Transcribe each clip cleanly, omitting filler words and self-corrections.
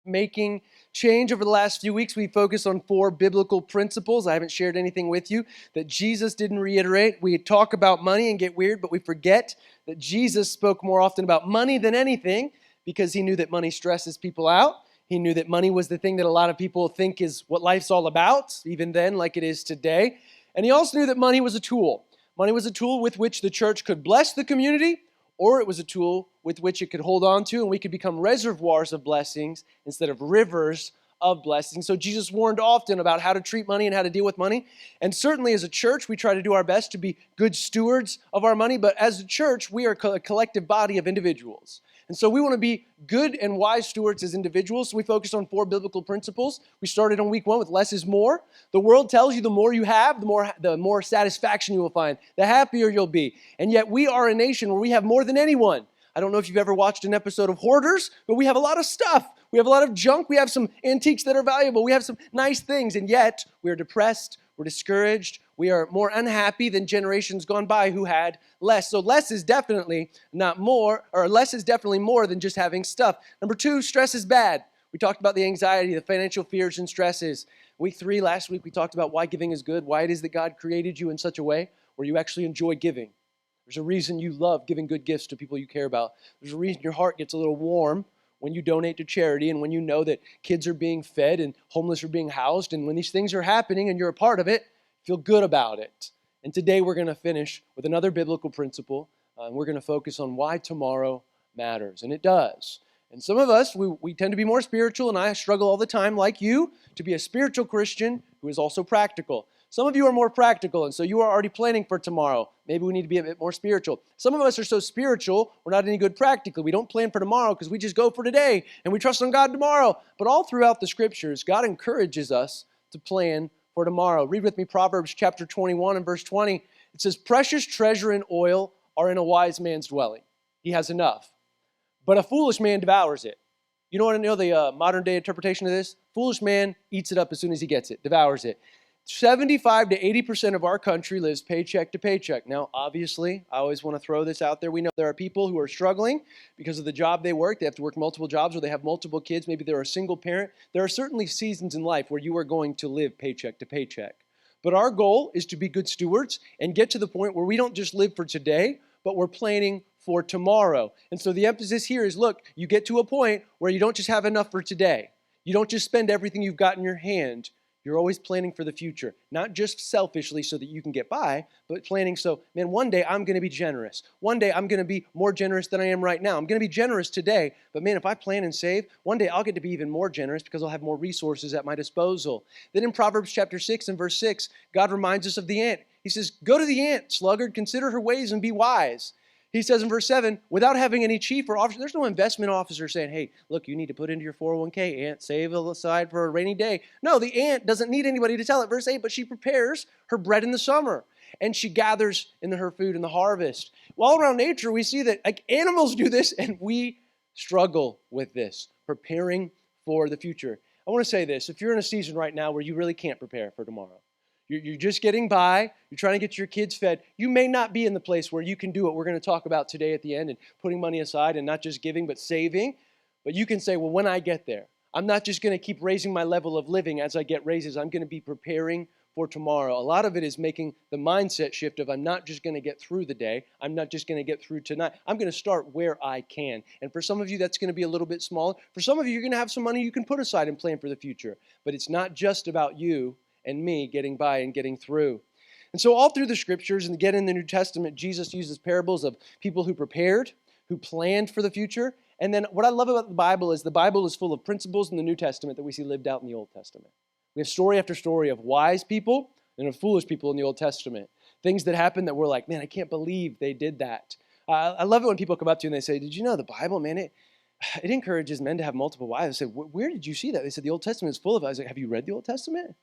making change over the last few weeks. We focused on 4 biblical principles. I haven't shared anything with you that Jesus didn't reiterate. We talk about money and get weird, but we forget that Jesus spoke more often about money than anything because he knew that money stresses people out. He knew that money was the thing that a lot of people think is what life's all about, even then, like it is today. And he also knew that money was a tool. Money was a tool with which the church could bless the community, or it was a tool with which it could hold on to, and we could become reservoirs of blessings instead of rivers of blessings. So Jesus warned often about how to treat money and how to deal with money. And certainly as a church, we try to do our best to be good stewards of our money. But as a church, we are a collective body of individuals. And so we want to be good and wise stewards as individuals. So we focused on 4 biblical principles. We started on week 1 with less is more. The world tells you the more you have, the more satisfaction you will find, the happier you'll be. And yet we are a nation where we have more than anyone. I don't know if you've ever watched an episode of Hoarders, but we have a lot of stuff. We have a lot of junk. We have some antiques that are valuable. We have some nice things. And yet we're depressed. We're discouraged. We are more unhappy than generations gone by who had less. So less is definitely not more, or less is definitely more than just having stuff. Number 2, stress is bad. We talked about the anxiety, the financial fears and stresses. Week 3, last week, we talked about why giving is good, why it is that God created you in such a way where you actually enjoy giving. There's a reason you love giving good gifts to people you care about. There's a reason your heart gets a little warm when you donate to charity and when you know that kids are being fed and homeless are being housed. And when these things are happening and you're a part of it, feel good about it. And today we're going to finish with another biblical principle. And we're going to focus on why tomorrow matters. And it does. And some of us, we tend to be more spiritual, and I struggle all the time, like you, to be a spiritual Christian who is also practical. Some of you are more practical, and so you are already planning for tomorrow. Maybe we need to be a bit more spiritual. Some of us are so spiritual, we're not any good practically. We don't plan for tomorrow because we just go for today, and we trust on God tomorrow. But all throughout the Scriptures, God encourages us to plan for tomorrow. Read with me Proverbs chapter 21 and verse 20. It says, "Precious treasure and oil are in a wise man's dwelling. He has enough. But a foolish man devours it." You know what I know the modern day interpretation of this? Foolish man eats it up as soon as he gets it, devours it. 75 to 80% of our country lives paycheck to paycheck. Now, obviously, I always want to throw this out there. We know there are people who are struggling because of the job they work. They have to work multiple jobs, or they have multiple kids. Maybe they're a single parent. There are certainly seasons in life where you are going to live paycheck to paycheck. But our goal is to be good stewards and get to the point where we don't just live for today, but we're planning for tomorrow. And so the emphasis here is, look, you get to a point where you don't just have enough for today. You don't just spend everything you've got in your hand. You're always planning for the future, not just selfishly so that you can get by, but planning so, man, one day I'm going to be generous. One day I'm going to be more generous than I am right now. I'm going to be generous today, but man, if I plan and save, one day I'll get to be even more generous because I'll have more resources at my disposal. Then in Proverbs chapter 6 and verse 6, God reminds us of the ant. He says, "Go to the ant, sluggard, consider her ways and be wise." He says in verse 7, without having any chief or officer, there's no investment officer saying, hey, look, you need to put into your 401k, ant, save aside for a rainy day. No, the ant doesn't need anybody to tell it. Verse 8, but she prepares her bread in the summer, and she gathers in her food in the harvest. All around nature, we see that like animals do this, and we struggle with this, preparing for the future. I want to say this. If you're in a season right now where you really can't prepare for tomorrow, you're just getting by, you're trying to get your kids fed, you may not be in the place where you can do what we're going to talk about today at the end and putting money aside and not just giving but saving. But you can say, well, when I get there, I'm not just going to keep raising my level of living as I get raises. I'm going to be preparing for tomorrow. A lot of it is making the mindset shift of I'm not just going to get through the day. I'm not just going to get through tonight. I'm going to start where I can. And for some of you, that's going to be a little bit smaller. For some of you, you're going to have some money you can put aside and plan for the future. But it's not just about you and me getting by and getting through. And so all through the Scriptures and again in the New Testament, Jesus uses parables of people who prepared, who planned for the future. And then what I love about the Bible is full of principles in the New Testament that we see lived out in the Old Testament. We have story after story of wise people and of foolish people in the Old Testament. Things that happened that we're like, man, I can't believe they did that. I love it when people come up to you and they say, did you know the Bible, man, it encourages men to have multiple wives. I said, where did you see that? They said, the Old Testament is full of it. I was like, have you read the Old Testament?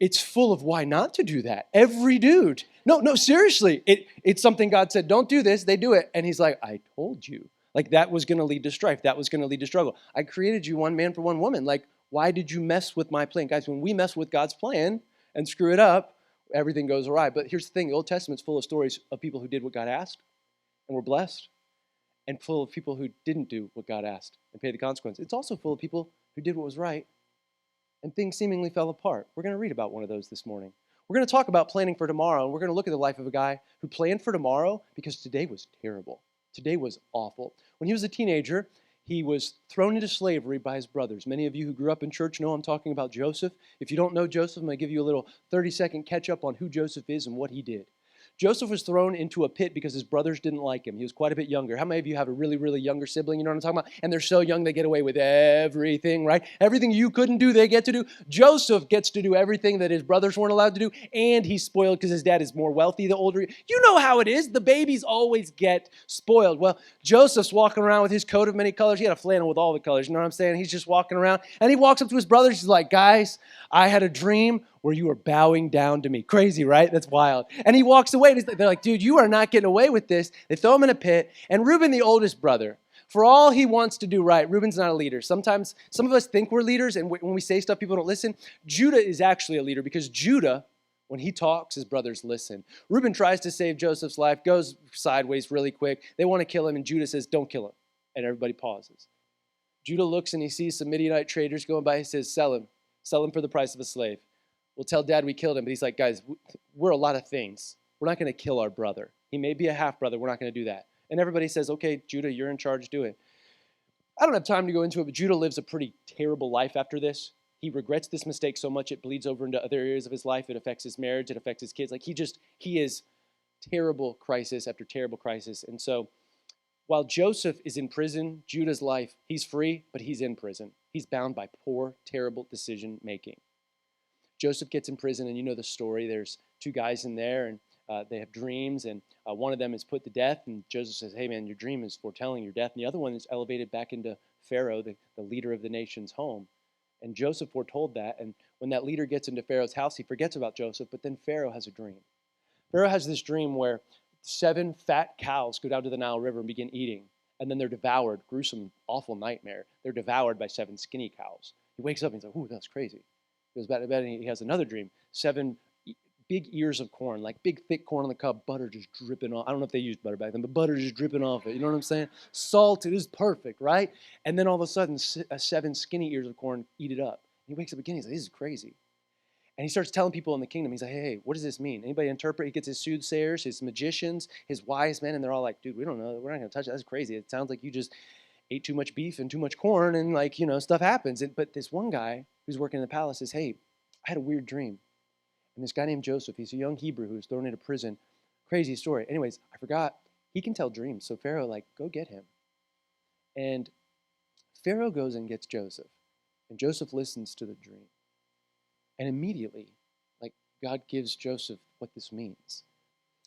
It's full of why not to do that. Every dude. No, seriously. It's something God said, don't do this. They do it. And he's like, I told you. Like that was going to lead to strife. That was going to lead to struggle. I created you one man for one woman. Like, why did you mess with my plan? Guys, when we mess with God's plan and screw it up, everything goes awry. But here's the thing. The Old Testament's full of stories of people who did what God asked and were blessed, and full of people who didn't do what God asked and paid the consequence. It's also full of people who did what was right, and things seemingly fell apart. We're going to read about one of those this morning. We're going to talk about planning for tomorrow, and we're going to look at the life of a guy who planned for tomorrow because today was terrible. Today was awful. When he was a teenager, he was thrown into slavery by his brothers. Many of you who grew up in church know I'm talking about Joseph. If you don't know Joseph, I'm going to give you a little 30-second catch-up on who Joseph is and what he did. Joseph was thrown into a pit because his brothers didn't like him. He was quite a bit younger. How many of you have a really, really younger sibling? You know what I'm talking about? And they're so young, they get away with everything, right? Everything you couldn't do, they get to do. Joseph gets to do everything that his brothers weren't allowed to do, and he's spoiled because his dad is more wealthy the older. You know how it is. The babies always get spoiled. Well, Joseph's walking around with his coat of many colors. He had a flannel with all the colors. You know what I'm saying? He's just walking around, and he walks up to his brothers. He's like, guys, I had a dream where you were bowing down to me. Crazy, right? That's wild. And he walks away, and they're like, dude, you are not getting away with this. They throw him in a pit. And Reuben, the oldest brother, for all he wants to do right, Reuben's not a leader. Sometimes some of us think we're leaders, and when we say stuff, people don't listen. Judah is actually a leader because Judah, when he talks, his brothers listen. Reuben tries to save Joseph's life, goes sideways really quick. They want to kill him, and Judah says, don't kill him. And everybody pauses. Judah looks, and he sees some Midianite traders going by. He says, sell him for the price of a slave. We'll tell Dad we killed him, but he's like, guys, we're a lot of things. We're not going to kill our brother. He may be a half-brother. We're not going to do that. And everybody says, okay, Judah, you're in charge. Do it. I don't have time to go into it, but Judah lives a pretty terrible life after this. He regrets this mistake so much it bleeds over into other areas of his life. It affects his marriage. It affects his kids. Like he is terrible crisis after terrible crisis. And so while Joseph is in prison, Judah's life, he's free, but he's in prison. He's bound by poor, terrible decision making. Joseph gets in prison, and you know the story. There's two guys in there, and they have dreams, and one of them is put to death, and Joseph says, hey, man, your dream is foretelling your death. And the other one is elevated back into Pharaoh, the leader of the nation's home. And Joseph foretold that, and when that leader gets into Pharaoh's house, he forgets about Joseph, but then Pharaoh has a dream. Pharaoh has this dream where 7 fat cows go down to the Nile River and begin eating, and then they're devoured. Gruesome, awful nightmare. They're devoured by 7 skinny cows. He wakes up and he's like, ooh, that's crazy. He goes back to bed and he has another dream. 7 big ears of corn, like big thick corn on the cob, butter just dripping off. I don't know if they used butter back then, but butter just dripping off it. You know what I'm saying? Salt, it is perfect, right? And then all of a sudden, 7 skinny ears of corn eat it up. He wakes up again, he's like, this is crazy. And he starts telling people in the kingdom, he's like, hey, what does this mean? Anybody interpret? He gets his soothsayers, his magicians, his wise men, and they're all like, dude, we don't know. We're not going to touch it. That's crazy. It sounds like you just ate too much beef and too much corn, and like, stuff happens. But this one guy who's working in the palace says, hey, I had a weird dream. And this guy named Joseph, he's a young Hebrew who was thrown into prison. Crazy story. Anyways, I forgot. He can tell dreams. So Pharaoh, go get him. And Pharaoh goes and gets Joseph. And Joseph listens to the dream. And immediately, God gives Joseph what this means.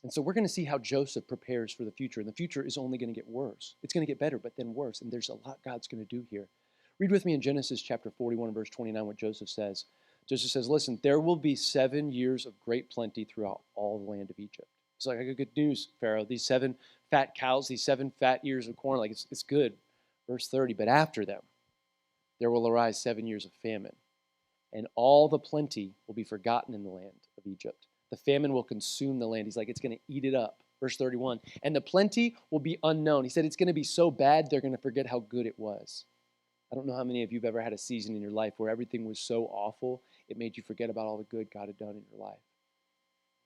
And so we're going to see how Joseph prepares for the future. And the future is only going to get worse. It's going to get better, but then worse. And there's a lot God's going to do here. Read with me in Genesis chapter 41, verse 29, what Joseph says. Joseph says, listen, there will be 7 years of great plenty throughout all the land of Egypt. He's like, I got good news, Pharaoh. These 7 fat cows, these 7 fat ears of corn, it's good. Verse 30, but after them, there will arise 7 years of famine, and all the plenty will be forgotten in the land of Egypt. The famine will consume the land. He's like, it's going to eat it up. Verse 31, and the plenty will be unknown. He said it's going to be so bad, they're going to forget how good it was. I don't know how many of you have ever had a season in your life where everything was so awful, it made you forget about all the good God had done in your life.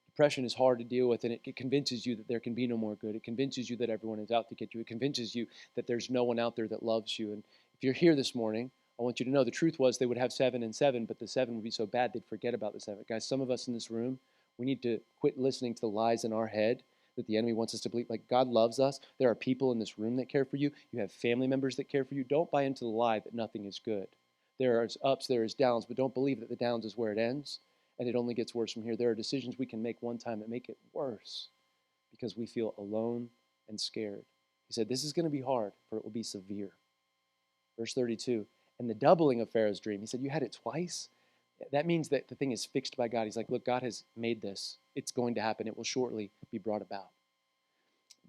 Depression is hard to deal with, and it convinces you that there can be no more good. It convinces you that everyone is out to get you. It convinces you that there's no one out there that loves you. And if you're here this morning, I want you to know the truth was they would have 7 and 7, but the 7 would be so bad they'd forget about the 7. Guys, some of us in this room, we need to quit listening to the lies in our head that the enemy wants us to believe. God loves us. There are people in this room that care for you. You have family members that care for you. Don't buy into the lie that nothing is good. There is ups, there is downs, but don't believe that the downs is where it ends, and it only gets worse from here. There are decisions we can make one time that make it worse because we feel alone and scared. He said, this is going to be hard, for it will be severe. Verse 32, and the doubling of Pharaoh's dream. He said, you had it twice? That means that the thing is fixed by God. He's like, look, God has made this. It's going to happen. It will shortly be brought about.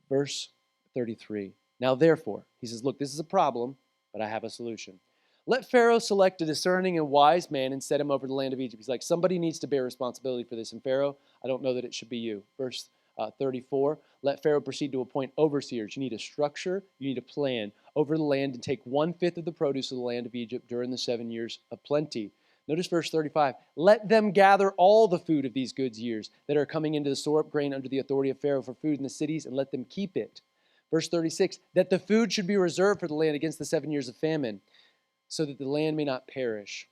Verse 33. Now, therefore, he says, look, this is a problem, but I have a solution. Let Pharaoh select a discerning and wise man and set him over the land of Egypt. He's like, somebody needs to bear responsibility for this. And Pharaoh, I don't know that it should be you. Verse 34. Let Pharaoh proceed to appoint overseers. You need a structure. You need a plan. over the land and take 1/5 of the produce of the land of Egypt during the 7 years of plenty. Notice verse 35. Let them gather all the food of these goods years that are coming into the store up grain under the authority of Pharaoh for food in the cities, and let them keep it. Verse 36, that the food should be reserved for the land against the 7 years of famine, so that the land may not perish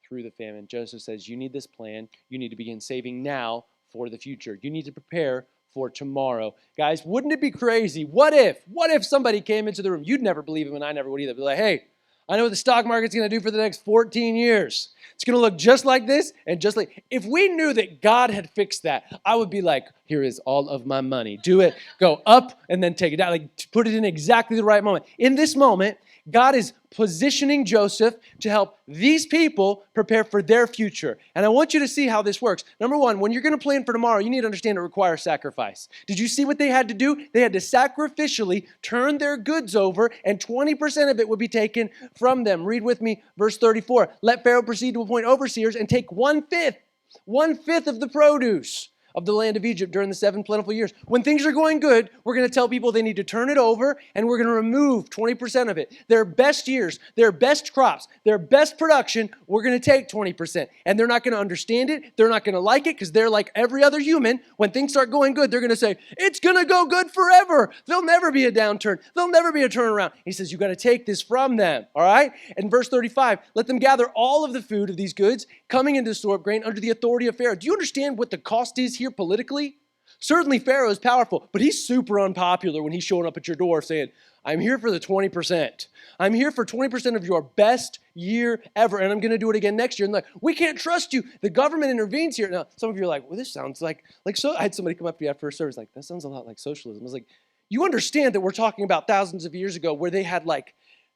through the famine. Joseph says, you need this plan. You need to begin saving now for the future. You need to prepare for tomorrow. Guys, wouldn't it be crazy? What if somebody came into the room? You'd never believe him, and I never would either. Be like, hey, I know what the stock market's going to do for the next 14 years. It's going to look just like this and just like, if we knew that God had fixed that, I would be like, here is all of my money. Do it. Go up and then take it down. Like, put it in exactly the right moment. In this moment, God is positioning Joseph to help these people prepare for their future. And I want you to see how this works. Number one, when you're going to plan for tomorrow, you need to understand it requires sacrifice. Did you see what they had to do? They had to sacrificially turn their goods over, and 20% of it would be taken from them. Read with me verse 34. Let Pharaoh proceed to appoint overseers and take 1/5 of the produce of the land of Egypt during the 7 plentiful years. When things are going good, we're going to tell people they need to turn it over, and we're going to remove 20% of it. Their best years, their best crops, their best production, we're going to take 20%. And they're not going to understand it. They're not going to like it because they're like every other human. When things start going good, they're going to say, it's going to go good forever. There'll never be a downturn. There'll never be a turnaround. He says, you got to take this from them, all right? And verse 35, let them gather all of the food of these goods coming into the store of grain under the authority of Pharaoh. Do you understand what the cost is here politically? Certainly Pharaoh is powerful, but he's super unpopular when he's showing up at your door saying, I'm here for the 20%. I'm here for 20% of your best year ever, and I'm going to do it again next year. And like, we can't trust you. The government intervenes here. Now, some of you are like, well, this sounds like so. I had somebody come up to me after a service like, that sounds a lot like socialism. I was like, you understand that we're talking about thousands of years ago where they had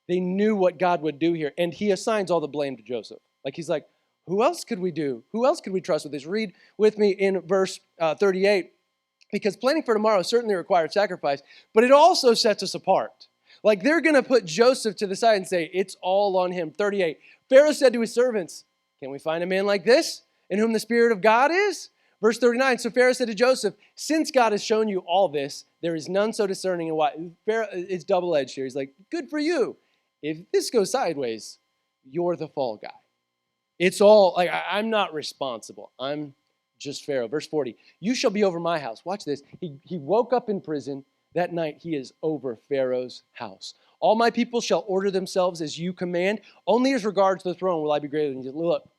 they knew what God would do here, and he assigns all the blame to Joseph. Like, he's like, who else could we do? Who else could we trust with this? Read with me in verse 38. Because planning for tomorrow certainly requires sacrifice, but it also sets us apart. Like, they're going to put Joseph to the side and say, it's all on him. 38. Pharaoh said to his servants, can we find a man like this in whom the Spirit of God is? Verse 39. So Pharaoh said to Joseph, since God has shown you all this, there is none so discerning and wise. Pharaoh, it's double-edged here. He's like, good for you. If this goes sideways, you're the fall guy. It's all, like, I'm not responsible. I'm just Pharaoh. Verse 40, you shall be over my house. Watch this. He woke up in prison. That night he is over Pharaoh's house. All my people shall order themselves as you command. Only as regards the throne will I be greater than you. Look,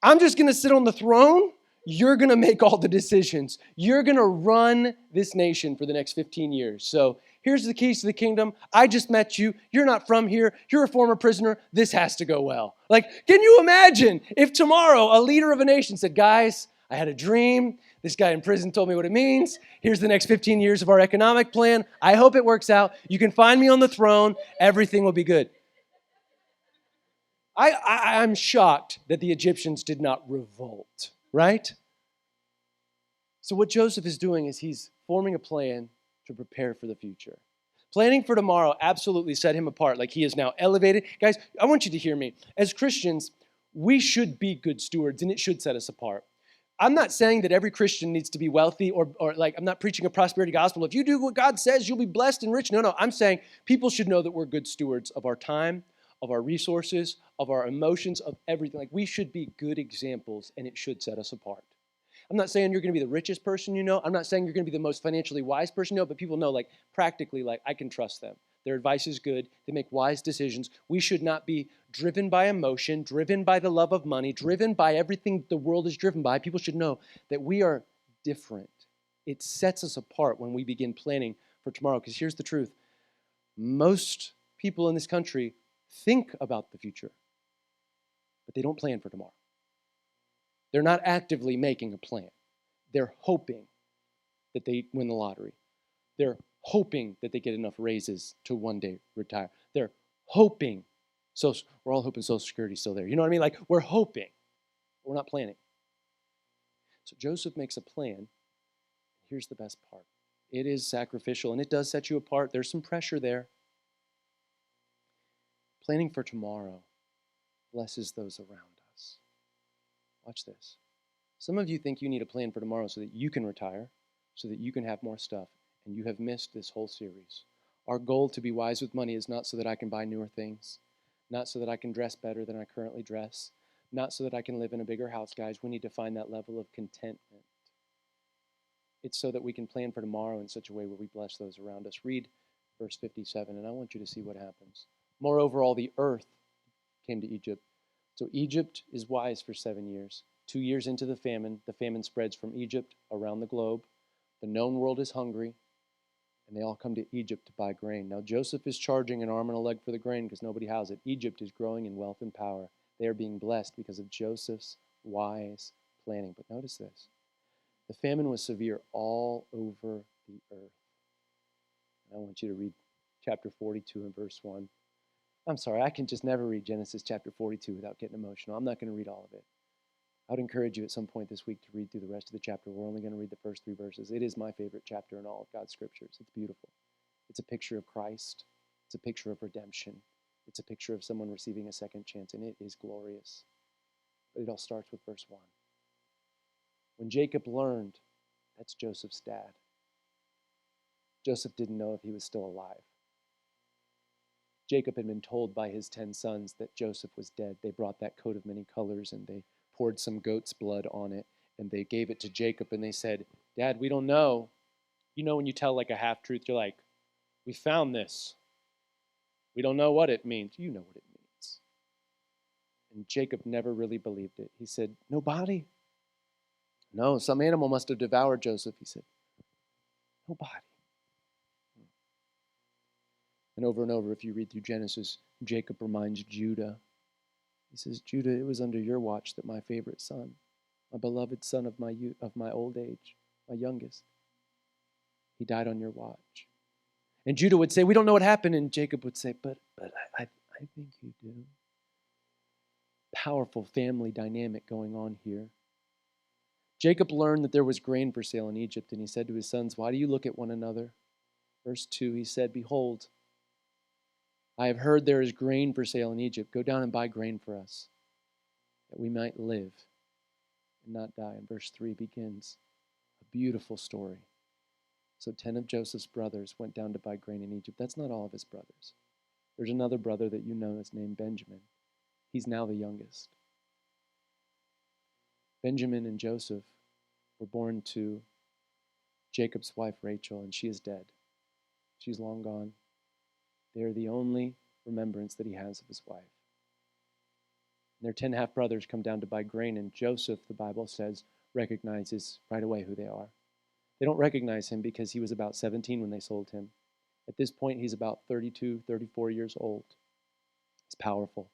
I'm just going to sit on the throne. You're going to make all the decisions. You're going to run this nation for the next 15 years. So here's the keys to the kingdom. I just met you. You're not from here. You're a former prisoner. This has to go well. Like, can you imagine if tomorrow a leader of a nation said, guys, I had a dream. This guy in prison told me what it means. Here's the next 15 years of our economic plan. I hope it works out. You can find me on the throne. Everything will be good. I'm shocked that the Egyptians did not revolt, right? So what Joseph is doing is he's forming a plan to prepare for the future. Planning for tomorrow absolutely set him apart. Like, he is now elevated. Guys, I want you to hear me. As Christians, we should be good stewards, and it should set us apart. I'm not saying that every Christian needs to be wealthy or like, I'm not preaching a prosperity gospel. If you do what God says, you'll be blessed and rich. No. I'm saying people should know that we're good stewards of our time, of our resources, of our emotions, of everything. Like, we should be good examples, and it should set us apart. I'm not saying you're going to be the richest person you know. I'm not saying you're going to be the most financially wise person you know, but people know, like, practically, like, I can trust them. Their advice is good. They make wise decisions. We should not be driven by emotion, driven by the love of money, driven by everything the world is driven by. People should know that we are different. It sets us apart when we begin planning for tomorrow, because here's the truth. Most people in this country think about the future, but they don't plan for tomorrow. They're not actively making a plan. They're hoping that they win the lottery. They're hoping that they get enough raises to one day retire. They're hoping. So we're all hoping Social Security's still there. You know what I mean? Like, we're hoping. We're not planning. So Joseph makes a plan. Here's the best part. It is sacrificial, and it does set you apart. There's some pressure there. Planning for tomorrow blesses those around us. Watch this. Some of you think you need a plan for tomorrow so that you can retire, so that you can have more stuff, and you have missed this whole series Our goal to be wise with money is not so that I can buy newer things, not so that I can dress better than I currently dress, not so that I can live in a bigger house, guys. We need to find that level of contentment. It's so that we can plan for tomorrow in such a way where we bless those around us. Read verse 57, and I want you to see what happens. Moreover, all the earth came to Egypt. So Egypt is wise for 7 years. 2 years into the famine spreads from Egypt around the globe. The known world is hungry, and they all come to Egypt to buy grain. Now Joseph is charging an arm and a leg for the grain because nobody has it. Egypt is growing in wealth and power. They are being blessed because of Joseph's wise planning. But notice this. The famine was severe all over the earth. And I want you to read chapter 42 and verse 1. I'm sorry, I can just never read Genesis chapter 42 without getting emotional. I'm not going to read all of it. I would encourage you at some point this week to read through the rest of the chapter. We're only going to read the first 3 verses. It is my favorite chapter in all of God's scriptures. It's beautiful. It's a picture of Christ. It's a picture of redemption. It's a picture of someone receiving a second chance, and it is glorious. But it all starts with verse 1. When Jacob learned, that's Joseph's dad. Joseph didn't know if he was still alive. Jacob had been told by his 10 sons that Joseph was dead. They brought that coat of many colors and they poured some goat's blood on it and they gave it to Jacob and they said, Dad, we don't know. You know when you tell like a half-truth, you're like, we found this. We don't know what it means. You know what it means. And Jacob never really believed it. He said, no body. No, some animal must have devoured Joseph. He said, no body. And over, if you read through Genesis, Jacob reminds Judah. He says, Judah, it was under your watch that my favorite son, my beloved son of my youth, of my old age, my youngest, he died on your watch. And Judah would say, we don't know what happened. And Jacob would say, but I think you do. Powerful family dynamic going on here. Jacob learned that there was grain for sale in Egypt, and he said to his sons, why do you look at one another? Verse 2, he said, behold, I have heard there is grain for sale in Egypt. Go down and buy grain for us, that we might live and not die. And verse 3 begins a beautiful story. So 10 of Joseph's brothers went down to buy grain in Egypt. That's not all of his brothers. There's another brother that you know is named Benjamin. He's now the youngest. Benjamin and Joseph were born to Jacob's wife Rachel, and she is dead. She's long gone. They are the only remembrance that he has of his wife. And their 10 half-brothers come down to buy grain, and Joseph, the Bible says, recognizes right away who they are. They don't recognize him because he was about 17 when they sold him. At this point, he's about 32, 34 years old. He's powerful.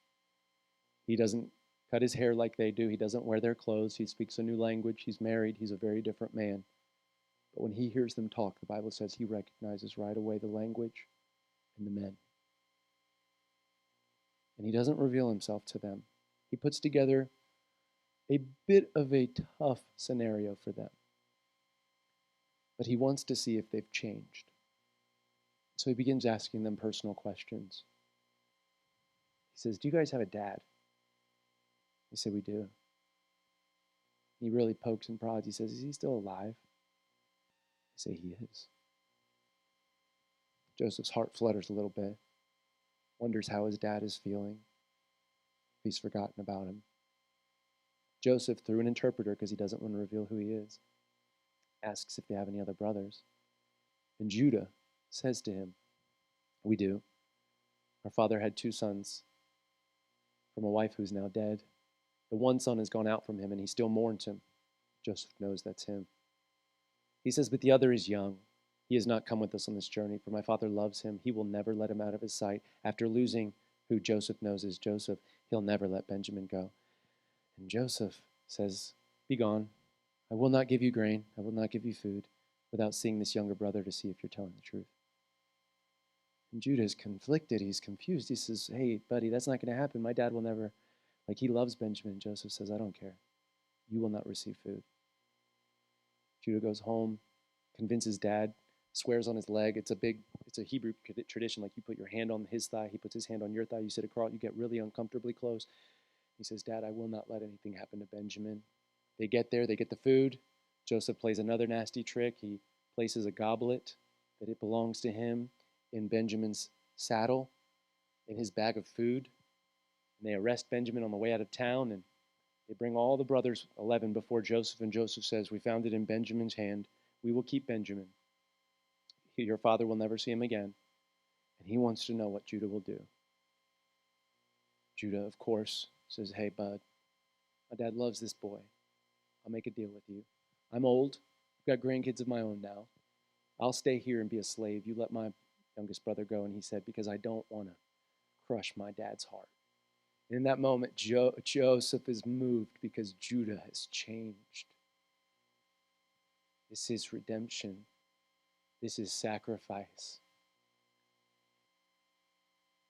He doesn't cut his hair like they do. He doesn't wear their clothes. He speaks a new language. He's married. He's a very different man. But when he hears them talk, the Bible says he recognizes right away the language and the men. And he doesn't reveal himself to them. He puts together a bit of a tough scenario for them. But he wants to see if they've changed. So he begins asking them personal questions. He says, do you guys have a dad? They say, we do. He really pokes and prods. He says, is he still alive? They say, he is. Joseph's heart flutters a little bit, wonders how his dad is feeling. He's forgotten about him. Joseph, through an interpreter, because he doesn't want to reveal who he is, asks if they have any other brothers. And Judah says to him, we do. Our father had 2 sons from a wife who's now dead. The one son has gone out from him, and he still mourns him. Joseph knows that's him. He says, but the other is young. He has not come with us on this journey, for my father loves him. He will never let him out of his sight. After losing who Joseph knows is Joseph, he'll never let Benjamin go. And Joseph says, be gone. I will not give you grain. I will not give you food without seeing this younger brother to see if you're telling the truth. And Judah is conflicted. He's confused. He says, hey, buddy, that's not going to happen. My dad will never, he loves Benjamin. Joseph says, I don't care. You will not receive food. Judah goes home, convinces dad, swears on his leg. It's a Hebrew tradition. Like you put your hand on his thigh, he puts his hand on your thigh, you sit across, you get really uncomfortably close. He says, Dad, I will not let anything happen to Benjamin. They get there, they get the food. Joseph plays another nasty trick. He places a goblet that it belongs to him in Benjamin's saddle, in his bag of food. And they arrest Benjamin on the way out of town, and they bring all the brothers, 11, before Joseph, and Joseph says, "We found it in Benjamin's hand. We will keep Benjamin. Your father will never see him again." And he wants to know what Judah will do. Judah, of course, says, "Hey, bud, my dad loves this boy. I'll make a deal with you. I'm old. I've got grandkids of my own now. I'll stay here and be a slave. You let my youngest brother go." And he said, "Because I don't want to crush my dad's heart." And in that moment, Joseph is moved because Judah has changed. This is redemption. This is sacrifice.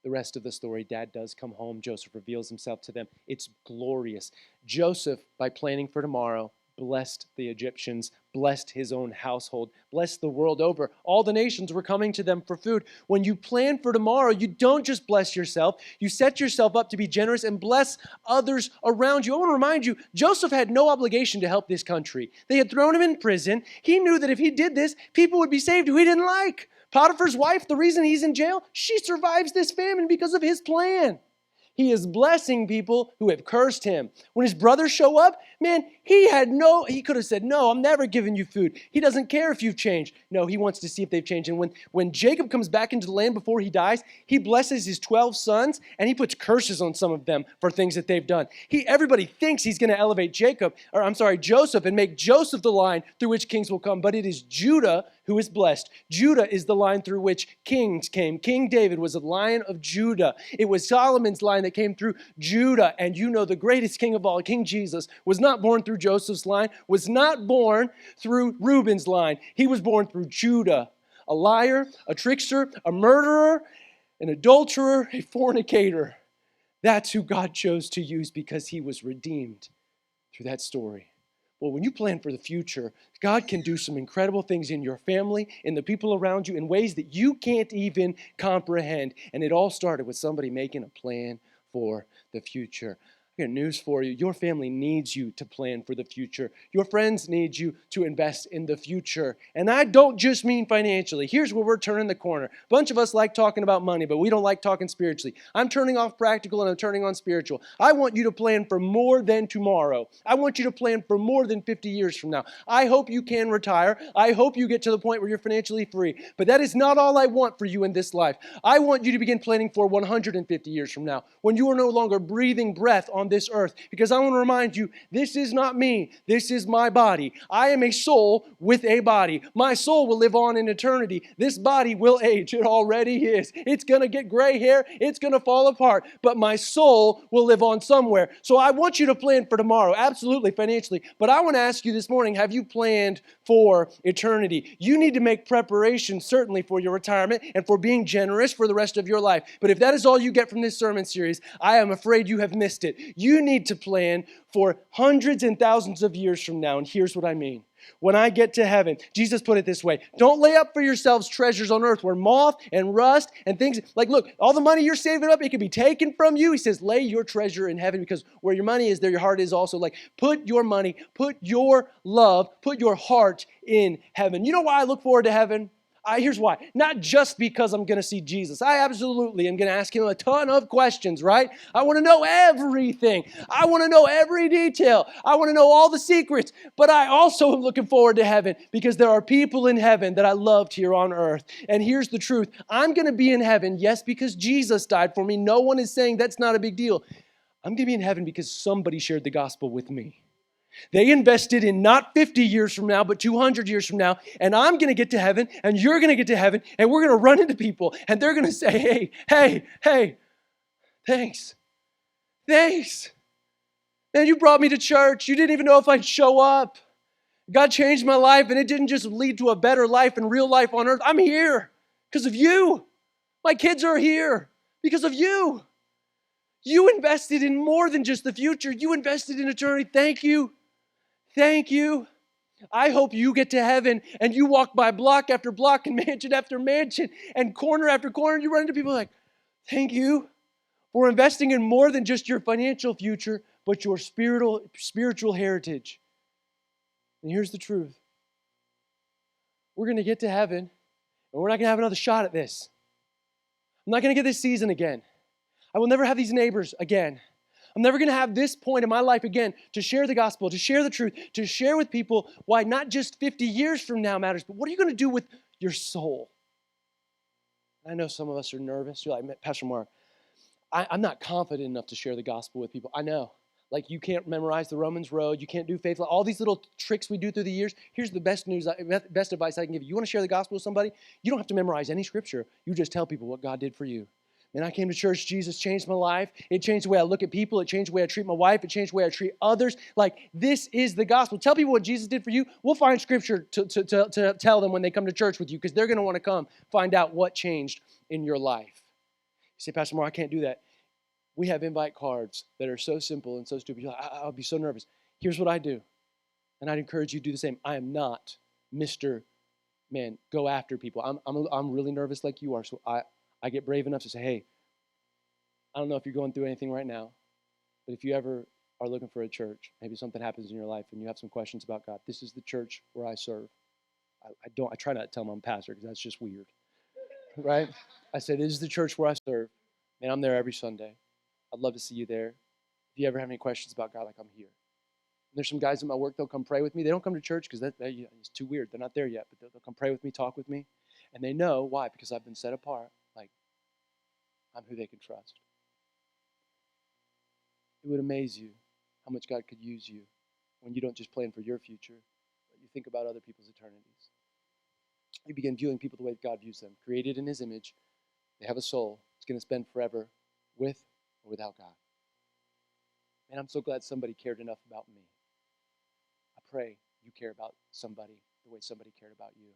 The rest of the story, Dad does come home. Joseph reveals himself to them. It's glorious. Joseph, by planning for tomorrow, blessed the Egyptians, blessed his own household, blessed the world over. All the nations were coming to them for food. When you plan for tomorrow, you don't just bless yourself. You set yourself up to be generous and bless others around you. I want to remind you, Joseph had no obligation to help this country. They had thrown him in prison. He knew that if he did this, people would be saved who he didn't like. Potiphar's wife, the reason he's in jail, she survives this famine because of his plan. He is blessing people who have cursed him. When his brothers show up, man, he could have said, "No, I'm never giving you food." He doesn't care if you've changed. No, he wants to see if they've changed. And when Jacob comes back into the land before he dies, he blesses his 12 sons, and he puts curses on some of them for things that they've done. Everybody thinks he's going to elevate Joseph, and make Joseph the line through which kings will come. But it is Judah who is blessed. Judah is the line through which kings came. King David was a lion of Judah. It was Solomon's line that came through Judah. And you know the greatest king of all, King Jesus, was not born through Joseph's line, was not born through Reuben's line. He was born through Judah. A liar, a trickster, a murderer, an adulterer, a fornicator. That's who God chose to use because he was redeemed through that story. Well, when you plan for the future, God can do some incredible things in your family, in the people around you, in ways that you can't even comprehend. And it all started with somebody making a plan for the future. I got news for you. Your family needs you to plan for the future. Your friends need you to invest in the future. And I don't just mean financially. Here's where we're turning the corner. A bunch of us like talking about money, but we don't like talking spiritually. I'm turning off practical and I'm turning on spiritual. I want you to plan for more than tomorrow. I want you to plan for more than 50 years from now. I hope you can retire. I hope you get to the point where you're financially free. But that is not all I want for you in this life. I want you to begin planning for 150 years from now, when you are no longer breathing breath on this earth. Because I want to remind you, this is not me. This is my body. I am a soul with a body. My soul will live on in eternity. This body will age. It already is. It's going to get gray hair. It's going to fall apart. But my soul will live on somewhere. So I want you to plan for tomorrow, absolutely financially. But I want to ask you this morning, have you planned for eternity? You need to make preparation, certainly, for your retirement and for being generous for the rest of your life. But if that is all you get from this sermon series, I am afraid you have missed it. You need to plan for hundreds and thousands of years from now. And here's what I mean. When I get to heaven, Jesus put it this way: don't lay up for yourselves treasures on earth where moth and rust and things like, look, all the money you're saving up, it can be taken from you. He says, lay your treasure in heaven, because where your money is, there your heart is also. Like, put your money, put your love, put your heart in heaven. You know why I look forward to heaven? Here's why. Not just because I'm going to see Jesus. I absolutely am going to ask him a ton of questions, right? I want to know everything. I want to know every detail. I want to know all the secrets. But I also am looking forward to heaven because there are people in heaven that I loved here on earth. And here's the truth. I'm going to be in heaven, yes, because Jesus died for me. No one is saying that's not a big deal. I'm going to be in heaven because somebody shared the gospel with me. They invested in not 50 years from now, but 200 years from now. And I'm going to get to heaven, and you're going to get to heaven, and we're going to run into people, and they're going to say, hey, thanks. Man, you brought me to church. You didn't even know if I'd show up. God changed my life, and it didn't just lead to a better life and real life on earth. I'm here because of you. My kids are here because of you. You invested in more than just the future. You invested in eternity. Thank you. Thank you. I hope you get to heaven and you walk by block after block and mansion after mansion and corner after corner. And you run into people like, thank you for investing in more than just your financial future, but your spiritual heritage. And here's the truth. We're going to get to heaven and we're not going to have another shot at this. I'm not going to get this season again. I will never have these neighbors again. I'm never going to have this point in my life again to share the gospel, to share the truth, to share with people why not just 50 years from now matters, but what are you going to do with your soul? I know some of us are nervous. You're like, Pastor Mark, I'm not confident enough to share the gospel with people. I know. Like, you can't memorize the Romans road. You can't do faith. All these little tricks we do through the years. Here's the best advice I can give you. You want to share the gospel with somebody? You don't have to memorize any scripture. You just tell people what God did for you. Man, I came to church. Jesus changed my life. It changed the way I look at people. It changed the way I treat my wife. It changed the way I treat others. Like, this is the gospel. Tell people what Jesus did for you. We'll find scripture to tell them when they come to church with you, because they're going to want to come find out what changed in your life. You say, Pastor Moore, I can't do that. We have invite cards that are so simple and so stupid. You're like, I'll be so nervous. Here's what I do. And I'd encourage you to do the same. I am not Mr. Man, go after people. I'm really nervous like you are. So I get brave enough to say, hey, I don't know if you're going through anything right now, but if you ever are looking for a church, maybe something happens in your life and you have some questions about God, this is the church where I serve. I try not to tell them I'm a pastor because that's just weird, right? I say, this is the church where I serve, and I'm there every Sunday. I'd love to see you there. If you ever have any questions about God, like, I'm here. And there's some guys at my work, they'll come pray with me. They don't come to church because it's too weird. They're not there yet, but they'll come pray with me, talk with me. And they know why, because I've been set apart. Like, I'm who they can trust. It would amaze you how much God could use you when you don't just plan for your future, but you think about other people's eternities. You begin viewing people the way God views them. Created in His image, they have a soul. It's going to spend forever with or without God. And I'm so glad somebody cared enough about me. I pray you care about somebody the way somebody cared about you.